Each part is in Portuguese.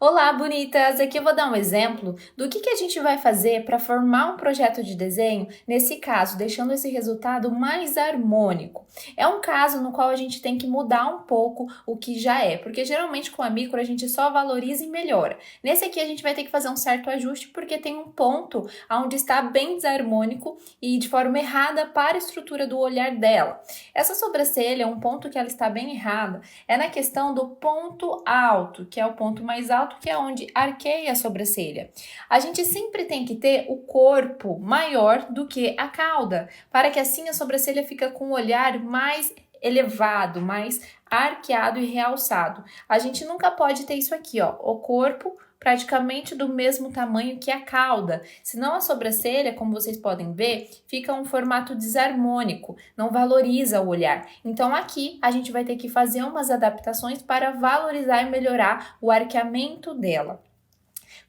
Olá, bonitas! Aqui eu vou dar um exemplo do que a gente vai fazer para formar um projeto de desenho, nesse caso, deixando esse resultado mais harmônico. É um caso no qual a gente tem que mudar um pouco o que já é, porque geralmente com a micro a gente só valoriza e melhora. Nesse aqui a gente vai ter que fazer um certo ajuste porque tem um ponto onde está bem desarmônico e de forma errada para a estrutura do olhar dela. Essa sobrancelha é um ponto que ela está bem errada, é na questão do ponto alto, que é o ponto mais alto, que é onde arqueia a sobrancelha. A gente sempre tem que ter o corpo maior do que a cauda, para que assim a sobrancelha fique com o olhar mais elevado, mais arqueado e realçado. A gente nunca pode ter isso aqui, ó, o corpo praticamente do mesmo tamanho que a cauda, senão a sobrancelha, como vocês podem ver, fica um formato desarmônico, não valoriza o olhar. Então aqui a gente vai ter que fazer umas adaptações para valorizar e melhorar o arqueamento dela.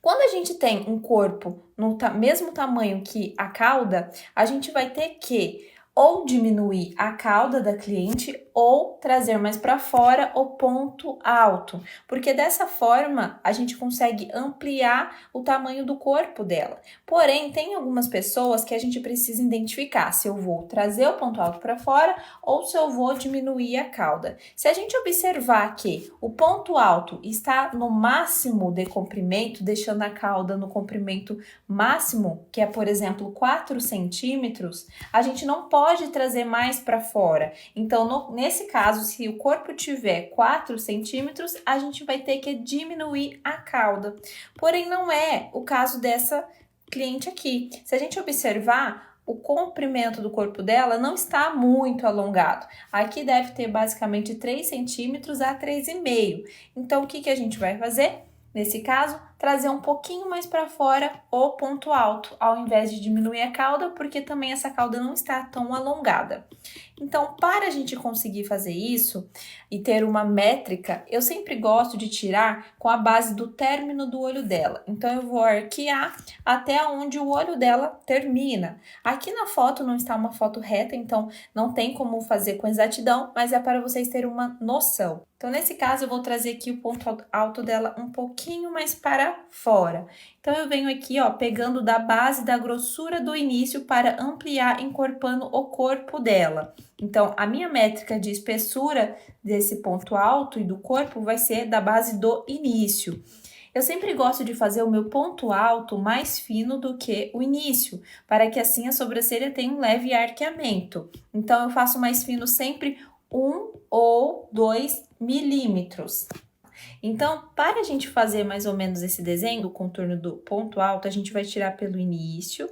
Quando a gente tem um corpo no mesmo tamanho que a cauda, a gente vai ter que ou diminuir a cauda da cliente ou trazer mais para fora o ponto alto, porque dessa forma a gente consegue ampliar o tamanho do corpo dela. Porém, tem algumas pessoas que a gente precisa identificar se eu vou trazer o ponto alto para fora ou se eu vou diminuir a cauda. Se a gente observar que o ponto alto está no máximo de comprimento, deixando a cauda no comprimento máximo, que é, por exemplo, 4 centímetros, a gente não pode trazer mais para fora. Então, nesse caso, se o corpo tiver 4 centímetros, a gente vai ter que diminuir a cauda. Porém, não é o caso dessa cliente aqui. Se a gente observar, o comprimento do corpo dela não está muito alongado. Aqui deve ter basicamente 3 centímetros a 3,5. Então, o que a gente vai fazer? Nesse caso, trazer um pouquinho mais para fora o ponto alto, ao invés de diminuir a cauda, porque também essa cauda não está tão alongada. Então, para a gente conseguir fazer isso e ter uma métrica, eu sempre gosto de tirar com a base do término do olho dela. Então, eu vou arquear até onde o olho dela termina. Aqui na foto não está uma foto reta, então não tem como fazer com exatidão, mas é para vocês terem uma noção. Então, nesse caso, eu vou trazer aqui o ponto alto dela um pouquinho mais para fora. Então, eu venho aqui, ó, pegando da base da grossura do início para ampliar, encorpando o corpo dela. Então, a minha métrica de espessura desse ponto alto e do corpo vai ser da base do início. Eu sempre gosto de fazer o meu ponto alto mais fino do que o início, para que assim a sobrancelha tenha um leve arqueamento. Então, eu faço mais fino sempre 1 ou 2 milímetros. Então, para a gente fazer mais ou menos esse desenho do contorno do ponto alto, a gente vai tirar pelo início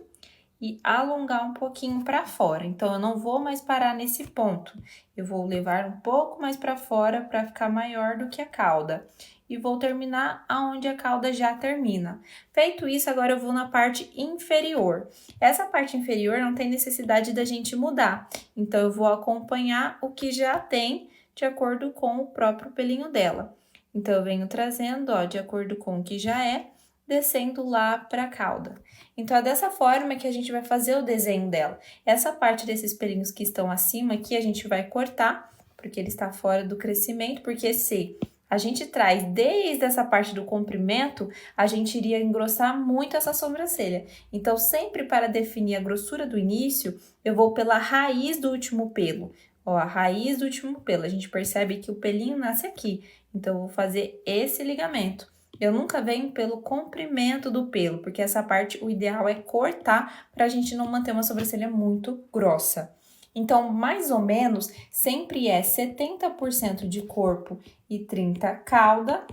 e alongar um pouquinho para fora. Então, eu não vou mais parar nesse ponto. Eu vou levar um pouco mais para fora para ficar maior do que a cauda. E vou terminar aonde a cauda já termina. Feito isso, agora eu vou na parte inferior. Essa parte inferior não tem necessidade da gente mudar. Então, eu vou acompanhar o que já tem de acordo com o próprio pelinho dela. Então, eu venho trazendo, ó, de acordo com o que já é, descendo lá para a cauda. Então, é dessa forma que a gente vai fazer o desenho dela. Essa parte desses pelinhos que estão acima aqui, a gente vai cortar, porque ele está fora do crescimento, porque se a gente traz desde essa parte do comprimento, a gente iria engrossar muito essa sobrancelha. Então, sempre para definir a grossura do início, eu vou pela raiz do último pelo. Ó, a raiz do último pelo, a gente percebe que o pelinho nasce aqui. Então, eu vou fazer esse ligamento. Eu nunca venho pelo comprimento do pelo, porque essa parte, o ideal é cortar para a gente não manter uma sobrancelha muito grossa. Então, mais ou menos, sempre é 70% de corpo e 30% cauda,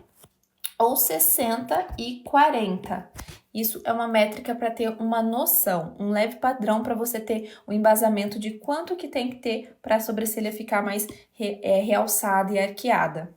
ou 60 e 40. Isso é uma métrica para ter uma noção, um leve padrão para você ter o embasamento de quanto que tem que ter para a sobrancelha ficar mais realçada e arqueada.